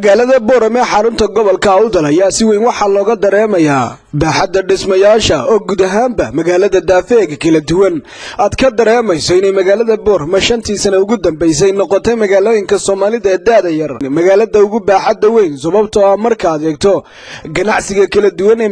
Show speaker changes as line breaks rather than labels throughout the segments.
magaalada Boorame xarunta gobolka Awdal ayaa si weyn waxa looga dareemayaa baaxadda dhismayaasha oo guud ahaanba magaalada Daafeega kala duwan aad ka dareemayso in magaalada Boorame shantii sano ugu dambeysay noqotay magaalooyinka Soomaalida ee daada yar magaalada ugu baaxadda weyn sababtoo ah marka aad eegto ganacsiga kala duwan ee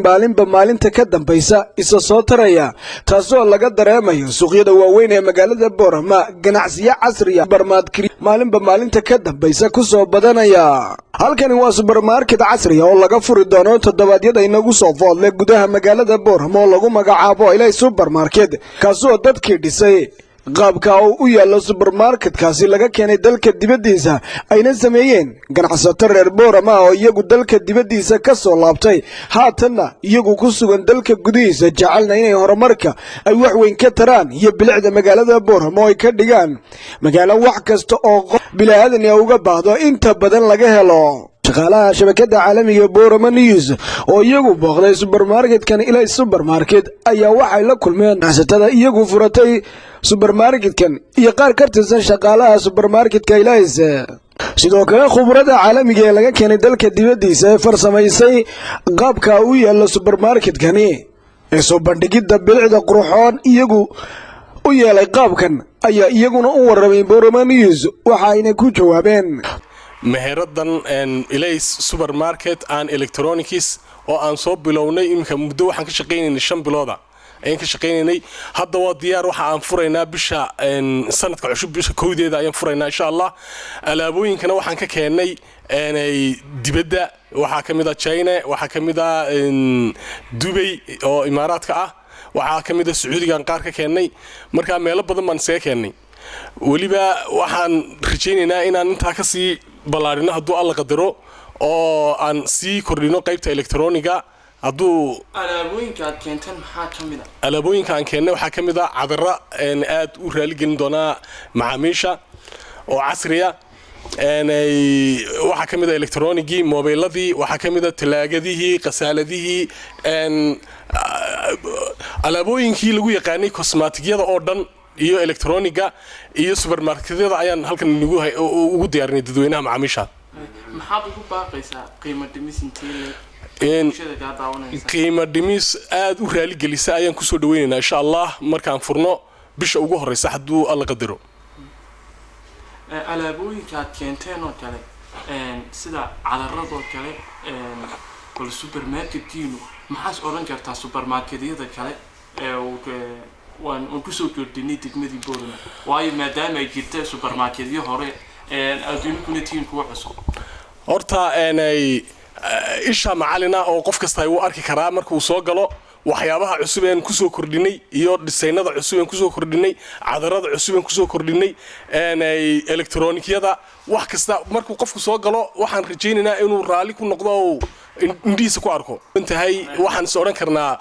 maalinta ka dambeysa isa soo taraya taasoo laga dareemayo suuqyada waaweyn ee magaalada Boorame ganacsiyo casri ah barmaadkii maalinta ka dambeysa ku soo badanaya halkani waa supermarket casri ah oo laga furi doono toddobaadyada inagu soo foodle gudaha magaalada Boorame oo lagu magacaabo Ilay Supermarket kaasoo dadkii dhisay qaabka uu u yaalo supermarket-kaasi laga keenay dalka dibadiisa ayna sameeyeen ganacsato reer Boorame oo iyagu dalka dibadiisa ka soo laabtay haatanna iyagu ku sugan dalka gudihiisa jecelna inay horumarka ay wax weyn ka taraan iyo bilicda magaalada Boorame oo ay ka dhigaan magaalo wax kasta oo bilaadan uga baahdo inta badan laga helo shaqaalaha shabakada caalamiga Boorame News oo iyagu booqday supermarket-kan Ilay Supermarket ayaa waxay la kulmeen ganacsatada iyagu furatay supermarket-kan iyo qaar ka tirsan shaqaalaha supermarket-ka Ilay sidoo kale khubarada caalamiga ee laga keenay dalka dibadiisa ee farsamaysay qaabka uu yaalo supermarket-kani ee soo bandhigida bilicda qurxoon iyagu u yeelay qaabkan ayaa iyaguna u warramay Boorame News waxa ayna ku jawaabeen
meheradan Ilay Supermarket and Electronics oo aan soo bilownay imka muddo waxaan ka shaqeynaynay 5 bilooda ayaan ka shaqeynaynay hadda waa diyaar waxa aan furaynaa bisha sanadka cusub bisha koodeeda ayaan furaynaa insha Allah alaabooyinkana waxaan ka keenay dibadda waxa kamid ah China waxa kamid ah Dubai oo Imaaraadka ah waxa kamid ah Sacuudiga qaar ka keenay marka meelo badan baan isaga keenay waliba waxaan rajaynaynaa inaan inta ka sii balaarino hadduu alla qadaro oo aan sii kordhino qaybta elektrooniga hadduu
alaabooyinka aad keentan maxaa kamid ah
alaabooyinka aan keenay waxa kamid ah cadara aad u raali gelin doona macaamiisha oo casri ah waxa kamid ah elektroonigi mobiladii waxa kamid ah talaagadii qasaaladii alaabooyinkii lagu yaqaanay cosmetic-yada oo dhan iyo elektrooniga iyo supermarketyada ayaan halkan ugu diyaarinay dadweynaha macaamiisha
maxaad ugu baaqaysaa qiimo dhimis
qiimo dhimis aad u raali gelisa ayaan ku soo dhaweynaynaa insha Allah markaan furno bisha ugu horeysa hadduu alla qadaro
alaabooyinka aad keenteen oo kale sida cadaradoo kale kul supermarket-kiinu maxaad oran kartaa supermarket-yada kale waan ku soo kordhinay degmadii Boorame waayo maadaama ay jirtay supermarket-yo hore adduunkuna tiin kuwa cusub
horta isha macalina oo qof kasta uu arki karaa marka uu soo galo waxyaabaha cusub ee ku soo kordhinay iyo dhisaynada cusub ee ku soo kordhinay cadarada cusub ee ku soo kordhinay elektroonikiyada wax kasta markuu qofku soo galo waxaan rajaynaynaa inuu raali ku noqdo oo indhiisa ku arko intahay waxaan soo oran karnaa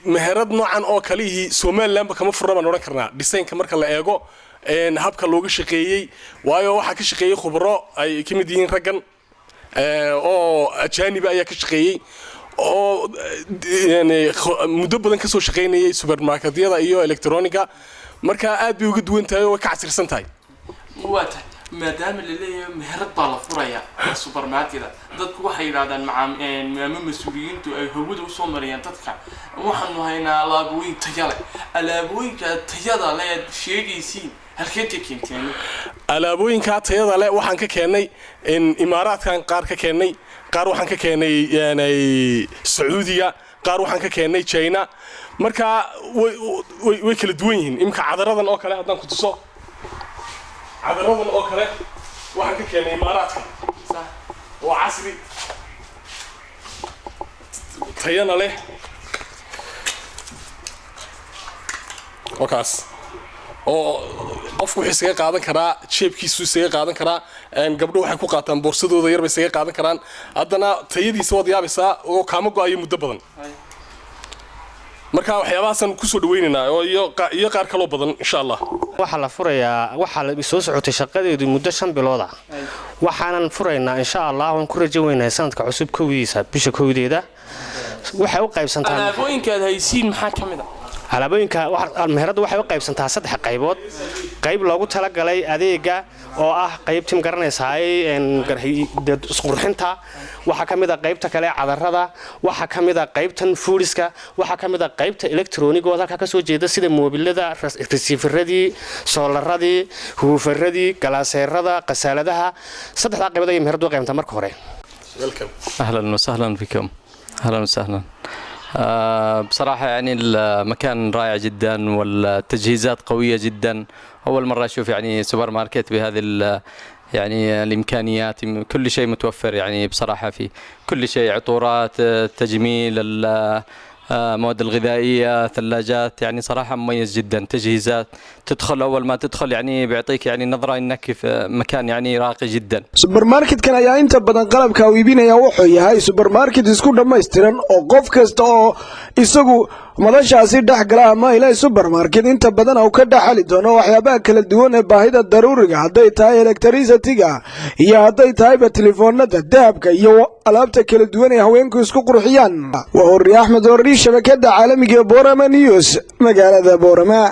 meherad noocan oo kalihi Soomaaliland kama furnaban oran karnaa dhisaynka marka la eego habka looga shaqeeyay waayo waxa ka shaqeeyay khubaro ay kamid yihiin raggan oo ajaanib ayaa ka shaqeeyay oo muddo badan ka soo shaqeynayay supermarket-yada iyo elektrooniga marka aad bay uga duwan tahay oo ka casirsan tahay
maadaama la leeyahay meherad baa la furaya supermarket-da dadku waxay yiraahdaan mas'uuliyiintu ay hawada u soo mariyaan dadka waxaanu haynaa alaabooyinka tayada leh sheegaysiin halkeen ka keenteen
alaabooyinka tayada leh waxaan ka keenay Imaaraadkan qaar ka keenay qaar waxaan ka keenay Sacuudiga qaar waxaan ka keenay China marka way kala duwan yihiin imka cadaradan oo kale haddaan ku tuso cadaradan oo kale waxaan ka keenay Imaaraadka
صح
waa casri tayana leh wakaas oo qofku wuxuu isaga qaadan karaa jeebkiisu isaga qaadan karaa gabdho waxay ku qaataan boorsadooda yar bay isaga qaadan karaan haddana tayadiisa wad yaabaysaa oo kaama go'ayo muddo badan marka waxyaabahaasaan ku soo dhaweynaynaa oo iyo qaar kale badan insha Allah
waxa la furayaa waxa la soo socotay shaqadeedu muddo 5 bilood ah waxaanan furaynaa insha Allah waan ku rajaynaynaa sanadka cusub kowdiisa bisha kowdeeda waxay u qaybsantaa
alaabooyinka aad haysiin maxaa kamid ah
alaabooyinka meheradu waxay u qaybsantaa 3 qaybood qayb loogu tala galay adeega oo ah qayb tim garanaysaay isqurxinta waxa kamida qaybta kale cadarada waxa kamida qaybtan foodiska waxa kamida qaybta electronic oo halka ka soo jeeda sida moobilada receiveradii solaradii huufaradii galaaseerada qasaaladaha 3 qaybood ay meheradu qaybta marka hore
اهلا وسهلا بكم اهلا وسهلا بصراحة يعني المكان رائع جدا والتجهيزات قوية جدا أول مرة أشوف يعني سوبر ماركت بهذه يعني الإمكانيات كل شيء متوفر يعني بصراحة في كل شيء عطورات تجميل المواد الغذائية ثلاجات يعني صراحة مميز جدا تجهيزات تدخل أول ما تدخل يعني بيعطيك يعني نظرة إنك في مكان يعني راقي جدا
سوبر ماركت كان أيها أنت بدن قلب كاويبين يا وحي هاي سوبر ماركت يسكون لما يسترن أو قف كستو يسقو مدشاسي دحقلها ما إلى سوبر ماركت أنت بدن أو كده حالي دون وحيابا كل الديون باهيدا ضروري هديت هاي إلكتريسيتيغا هي هديت هاي بتليفونات الذهب يو ألابتك كل الديون هوينكو يسكو قرحيان وهو الرياح مدوري شبكة عالمية بورما نيوز مقالة بورما.